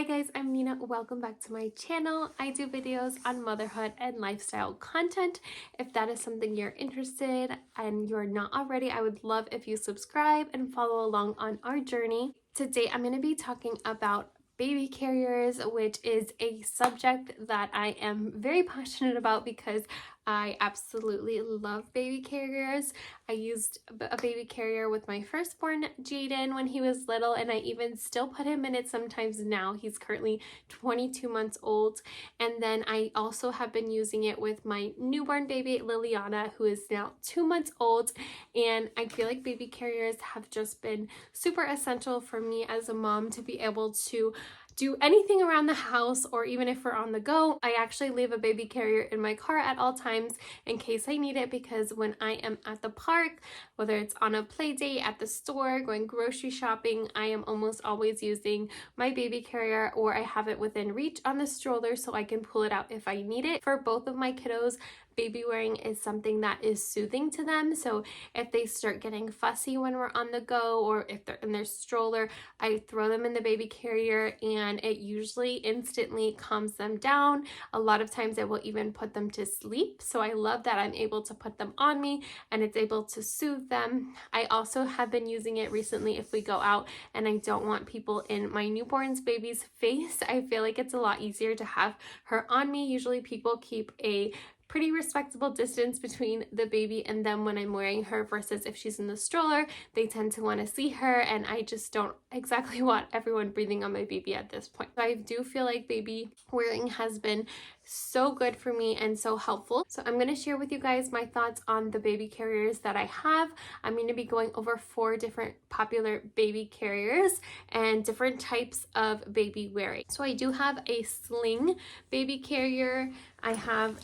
Hi guys, I'm Nina. Welcome back to my channel. I do videos on motherhood and lifestyle content. If that is something you're interested and you're not already, I would love if you subscribe and follow along on our journey. Today I'm going to be talking about baby carriers, which is a subject that I am very passionate about because I absolutely love baby carriers. I used a baby carrier with my firstborn Jaden when he was little, and I even still put him in it sometimes now. He's currently 22 months old. And then I also have been using it with my newborn baby Liliana, who is now 2 months old. And I feel like baby carriers have just been super essential for me as a mom to be able to do anything around the house, or even if we're on the go. I actually leave a baby carrier in my car at all times in case I need it, because when I am at the park, whether it's on a play date, at the store, going grocery shopping, I am almost always using my baby carrier, or I have it within reach on the stroller so I can pull it out if I need it. For both of my kiddos, baby wearing is something that is soothing to them. So if they start getting fussy when we're on the go, or if they're in their stroller, I throw them in the baby carrier and it usually instantly calms them down. A lot of times it will even put them to sleep. So I love that I'm able to put them on me and it's able to soothe them. I also have been using it recently if we go out and I don't want people in my newborn's baby's face. I feel like it's a lot easier to have her on me. Usually people keep a pretty respectable distance between the baby and them when I'm wearing her, versus if she's in the stroller, they tend to want to see her, and I just don't exactly want everyone breathing on my baby at this point. So I do feel like baby wearing has been so good for me and so helpful. So I'm going to share with you guys my thoughts on the baby carriers that I have. I'm going to be going over 4 different popular baby carriers and different types of baby wearing. So I do have a Sling baby carrier. I have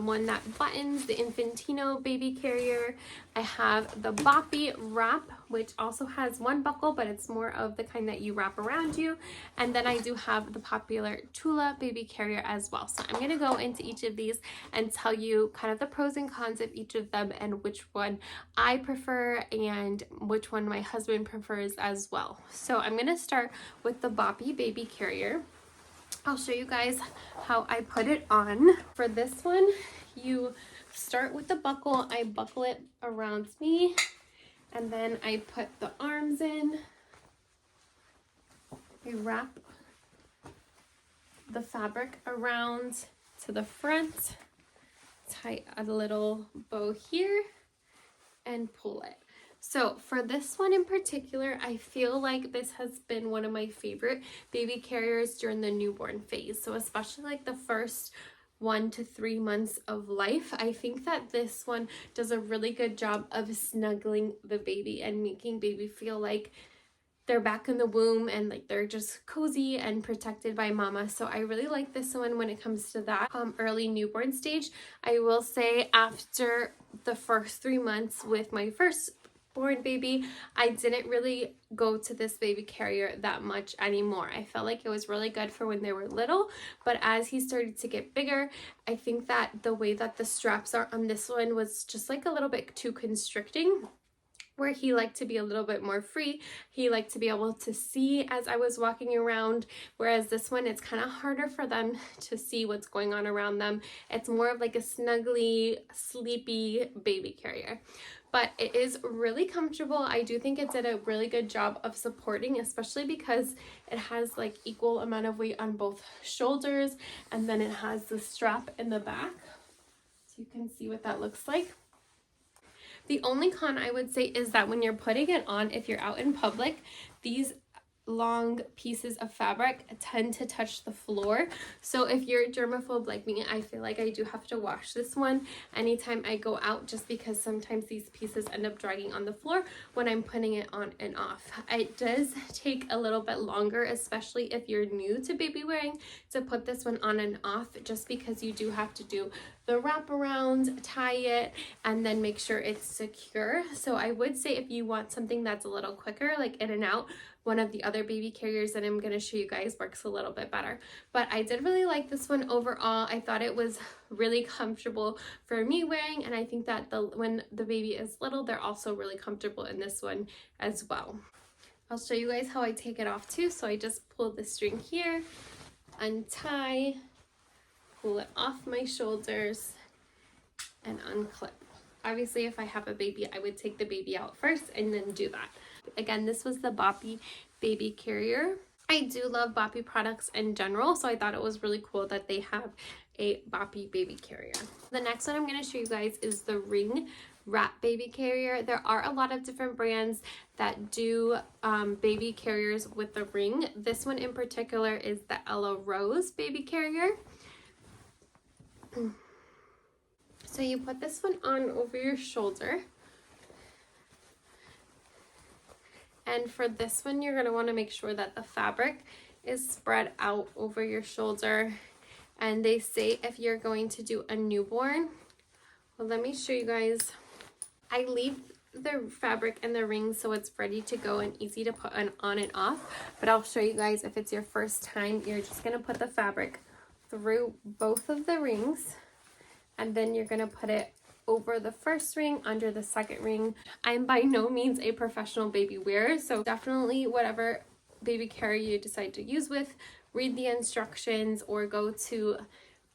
one that buttons, the Infantino baby carrier. I have the boppy wrap, which also has one buckle, but it's more of the kind that you wrap around you. And then I do have the popular Tula baby carrier as well. So I'm going to go into each of these and tell you kind of the pros and cons of each of them and which one I prefer and which one my husband prefers as well. So I'm going to start with the boppy baby carrier. I'll show you guys how I put it on. For this one, you start with the buckle. I buckle it around me, and then I put the arms in. I wrap the fabric around to the front, tie a little bow here, and pull it. So for this one in particular, I feel like this has been one of my favorite baby carriers during the newborn phase. So especially like the first 1 to 3 months of life, I think that this one does a really good job of snuggling the baby and making baby feel like they're back in the womb and like they're just cozy and protected by mama. So I really like this one when it comes to that early newborn stage. I will say after the first 3 months with my first born baby, I didn't really go to this baby carrier that much anymore. I felt like it was really good for when they were little, but as he started to get bigger, I think that the way that the straps are on this one was just like a little bit too constricting, where he liked to be a little bit more free. He liked to be able to see as I was walking around, whereas this one, it's kind of harder for them to see what's going on around them. It's more of like a snuggly, sleepy baby carrier. But it is really comfortable. I do think it did a really good job of supporting, especially because it has like equal amount of weight on both shoulders, and then it has the strap in the back. So you can see what that looks like. The only con I would say is that when you're putting it on, if you're out in public, these long pieces of fabric tend to touch the floor. So if you're germaphobe like me, I feel like I do have to wash this one anytime I go out, just because sometimes these pieces end up dragging on the floor when I'm putting it on and off. It does take a little bit longer, especially if you're new to baby wearing, to put this one on and off, just because you do have to do the wraparound, tie it, and then make sure it's secure. So I would say if you want something that's a little quicker, like in and out, one of the other baby carriers that I'm going to show you guys works a little bit better. But I did really like this one overall. I thought it was really comfortable for me wearing, and I think that when the baby is little, they're also really comfortable in this one as well. I'll show you guys how I take it off too. So I just pull the string here, untie, pull it off my shoulders, and unclip. Obviously, if I have a baby, I would take the baby out first and then do that. Again, this was the Boppy baby carrier. I do love Boppy products in general, so I thought it was really cool that they have a Boppy baby carrier. The next one I'm going to show you guys is the Ring Wrap baby carrier. There are a lot of different brands that do baby carriers with the ring. This one in particular is the Ella Rose baby carrier. So you put this one on over your shoulder. And for this one, you're going to want to make sure that the fabric is spread out over your shoulder. And they say if you're going to do a newborn, well, let me show you guys. I leave the fabric and the ring so it's ready to go and easy to put on and off. But I'll show you guys if it's your first time, you're just going to put the fabric through both of the rings. And then you're going to put it over the first ring, under the second ring. I'm by no means a professional baby wearer, so definitely whatever baby carrier you decide to use with, read the instructions or go to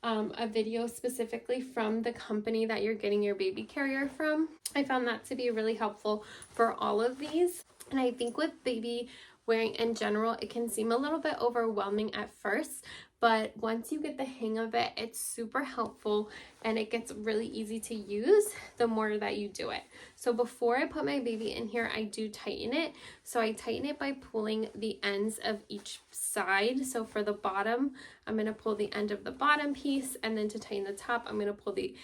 a video specifically from the company that you're getting your baby carrier from. I found that to be really helpful for all of these. And I think with baby wearing in general, it can seem a little bit overwhelming at first, but once you get the hang of it, it's super helpful and it gets really easy to use the more that you do it. So before I put my baby in here, I do tighten it. So I tighten it by pulling the ends of each side. So for the bottom, I'm going to pull the end of the bottom piece, and then to tighten the top, I'm going to pull the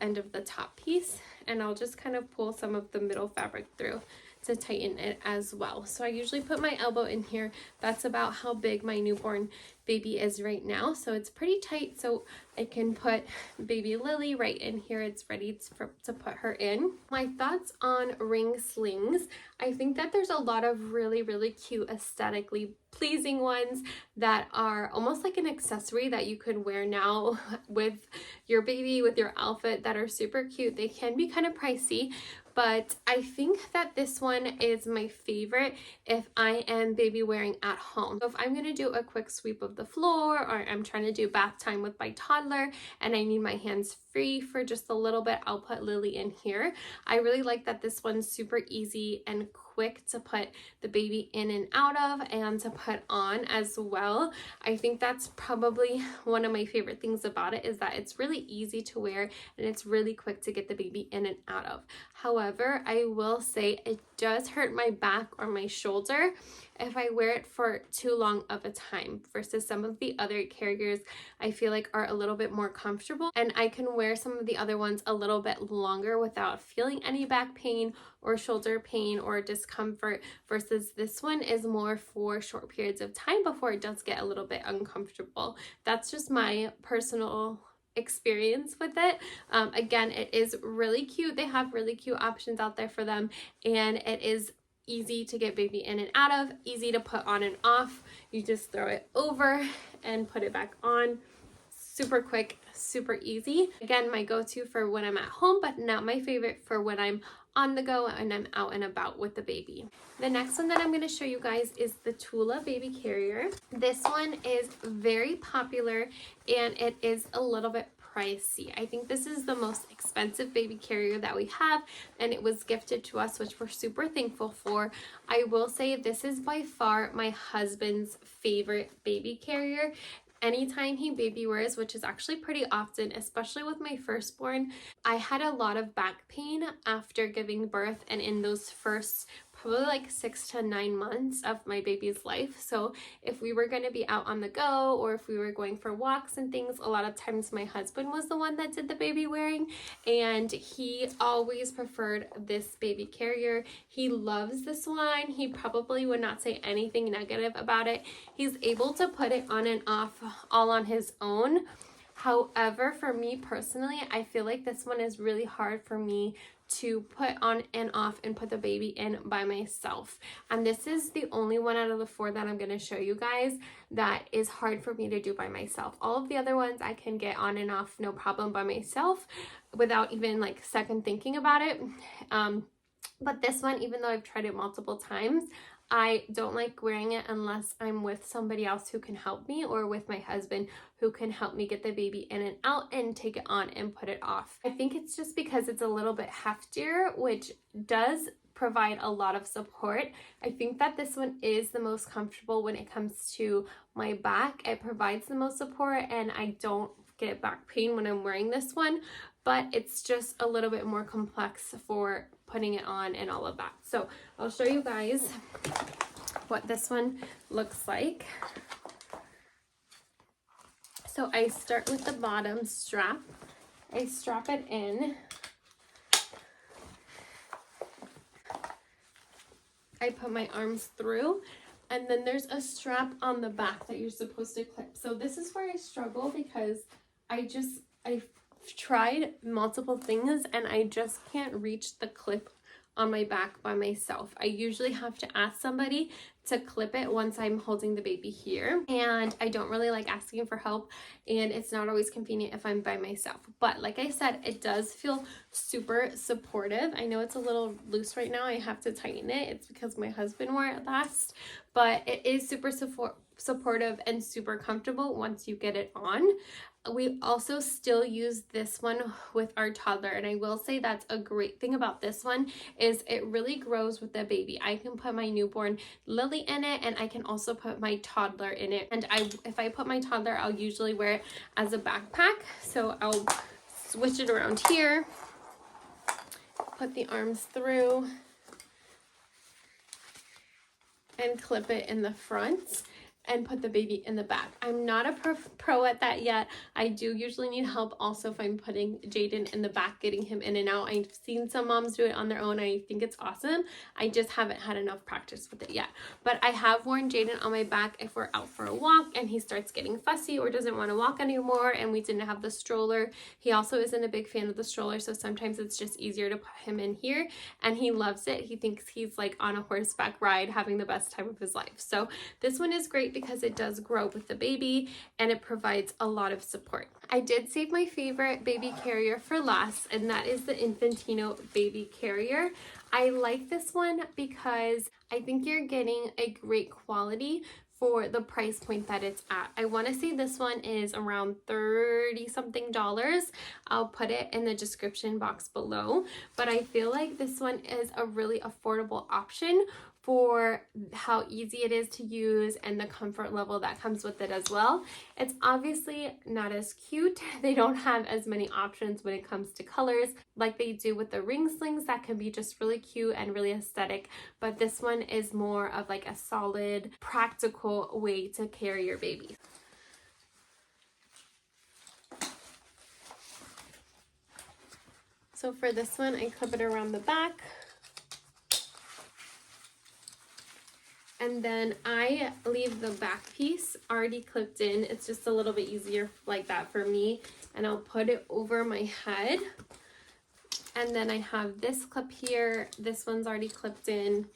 end of the top piece, and I'll just kind of pull some of the middle fabric through to tighten it as well. So I usually put my elbow in here. That's about how big my newborn baby is right now. So it's pretty tight. So I can put baby Lily right in here. It's ready to put her in. My thoughts on ring slings. I think that there's a lot of really, really cute, aesthetically pleasing ones that are almost like an accessory that you could wear now with your baby, with your outfit, that are super cute. They can be kind of pricey, but I think that this one is my favorite if I am baby wearing at home. So if I'm going to do a quick sweep of the floor, or I'm trying to do bath time with my toddler and I need my hands free for just a little bit, I'll put Lily in here. I really like that this one's super easy and quick to put the baby in and out of and to put on as well. I think that's probably one of my favorite things about it, is that it's really easy to wear and it's really quick to get the baby in and out of. However, I will say it does hurt my back or my shoulder if I wear it for too long of a time versus some of the other carriers I feel like are a little bit more comfortable, and I can wear some of the other ones a little bit longer without feeling any back pain or shoulder pain or discomfort, versus this one is more for short periods of time before it does get a little bit uncomfortable. That's just my personal experience with it. Again, it is really cute. They have really cute options out there for them, and it is easy to get baby in and out of, easy to put on and off. You just throw it over and put it back on. Super quick, super easy. Again, my go-to for when I'm at home, but not my favorite for when I'm on the go and I'm out and about with the baby. The next one that I'm going to show you guys is the Tula baby carrier. This one is very popular and it is a little bit pricey. I think this is the most expensive baby carrier that we have, and it was gifted to us, which we're super thankful for. I will say this is by far my husband's favorite baby carrier. Anytime he baby wears, which is actually pretty often, especially with my firstborn, I had a lot of back pain after giving birth and in those first probably like 6 to 9 months of my baby's life. So if we were going to be out on the go, or if we were going for walks and things, a lot of times my husband was the one that did the baby wearing, and he always preferred this baby carrier. He loves this one. He probably would not say anything negative about it. He's able to put it on and off all on his own. However, for me personally, I feel like this one is really hard for me to put on and off and put the baby in by myself. And this is the only one out of the 4 that I'm going to show you guys that is hard for me to do by myself. All of the other ones I can get on and off no problem by myself without even like second thinking about it. But this one, even though I've tried it multiple times, I don't like wearing it unless I'm with somebody else who can help me, or with my husband who can help me get the baby in and out and take it on and put it off. I think it's just because it's a little bit heftier, which does provide a lot of support. I think that this one is the most comfortable when it comes to my back. It provides the most support and I don't get back pain when I'm wearing this one, but it's just a little bit more complex for putting it on and all of that. So I'll show you guys what this one looks like. So I start with the bottom strap. I strap it in. I put my arms through, and then there's a strap on the back that you're supposed to clip. So this is where I struggle because I've tried multiple things and I just can't reach the clip on my back by myself. I usually have to ask somebody to clip it once I'm holding the baby here, and I don't really like asking for help, and it's not always convenient if I'm by myself. But like I said, it does feel super supportive. I know it's a little loose right now. I have to tighten it. It's because my husband wore it last, but it is super supportive and super comfortable once you get it on. We also still use this one with our toddler, and I will say that's a great thing about this one is it really grows with the baby. I can put my newborn Lily in it, and I can also put my toddler in it. And if I put my toddler, I'll usually wear it as a backpack. So I'll switch it around here, put the arms through, and clip it in the front and put the baby in the back. I'm not a pro at that yet. I do usually need help also if I'm putting Jaden in the back, getting him in and out. I've seen some moms do it on their own. I think it's awesome. I just haven't had enough practice with it yet. But I have worn Jaden on my back if we're out for a walk and he starts getting fussy or doesn't want to walk anymore and we didn't have the stroller. He also isn't a big fan of the stroller, so sometimes it's just easier to put him in here, and he loves it. He thinks he's like on a horseback ride having the best time of his life. So this one is great because it does grow with the baby and it provides a lot of support. I did save my favorite baby carrier for last, and that is the Infantino baby carrier. I like this one because I think you're getting a great quality for the price point that it's at. I want to say this one is around $30 something. I'll put it in the description box below, but I feel like this one is a really affordable option for how easy it is to use and the comfort level that comes with it as well. It's obviously not as cute. They don't have as many options when it comes to colors like they do with the ring slings that can be just really cute and really aesthetic, but this one is more of like a solid, practical way to carry your baby. So for this one, I clip it around the back. And then I leave the back piece already clipped in. It's just a little bit easier like that for me. And I'll put it over my head. And then I have this clip here. This one's already clipped in.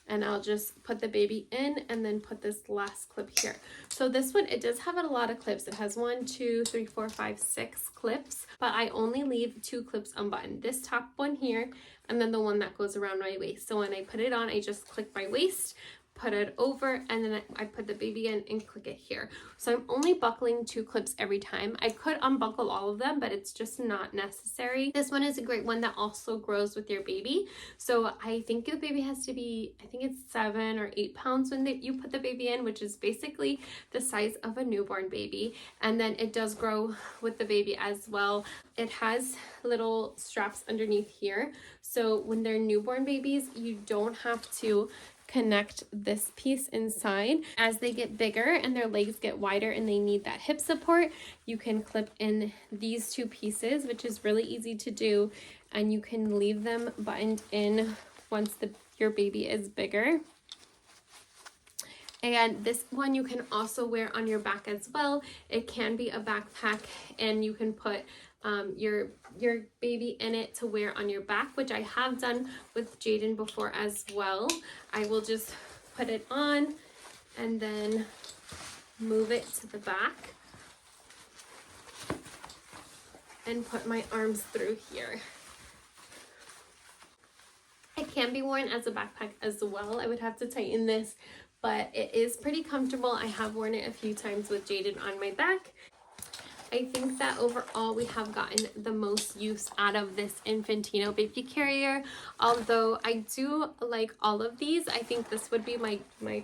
And I'll just put the baby in and then put this last clip here. So this one, it does have a lot of clips. It has 1, 2, 3, 4, 5, 6 clips, but I only leave 2 clips unbuttoned. This top one here, and then the one that goes around my waist. So when I put it on, I just click my waist, put it over, and then I put the baby in and click it here. So I'm only buckling 2 clips every time. I could unbuckle all of them, but it's just not necessary. This one is a great one that also grows with your baby. So I think the baby has to be, I think it's 7 or 8 pounds when you put the baby in, which is basically the size of a newborn baby. And then it does grow with the baby as well. It has little straps underneath here. So when they're newborn babies, you don't have to connect this piece inside. As they get bigger and their legs get wider and they need that hip support, you can clip in these 2 pieces, which is really easy to do, and you can leave them buttoned in once your baby is bigger. And this one you can also wear on your back as well. It can be a backpack, and you can put your baby in it to wear on your back, which I have done with Jaden before as well. I will just put it on and then move it to the back and put my arms through here. I Can be worn as a backpack as well. I would have to tighten this, but it is pretty comfortable. I have worn it a few times with Jaden on my back. I think that overall we have gotten the most use out of this Infantino baby carrier. Although I do like all of these, I think this would be my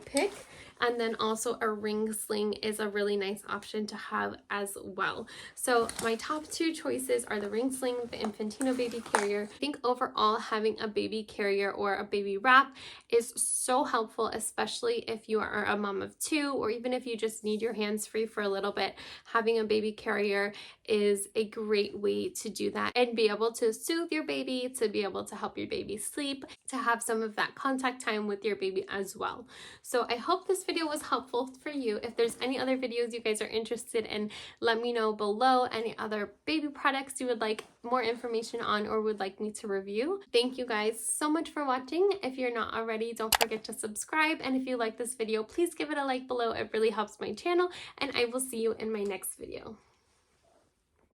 pick. And then also a ring sling is a really nice option to have as well. So my top two choices are the ring sling, the Infantino baby carrier. I think overall having a baby carrier or a baby wrap is so helpful, especially if you are a mom of two, or even if you just need your hands free for a little bit. Having a baby carrier is a great way to do that and be able to soothe your baby, to be able to help your baby sleep, to have some of that contact time with your baby as well. So I hope this video was helpful for you. If there's any other videos you guys are interested in, let me know below. Any other baby products you would like more information on or would like me to review. Thank you guys so much for watching. If you're not already, don't forget to subscribe. And if you like this video, please give it a like below. It really helps my channel. And I will see you in my next video.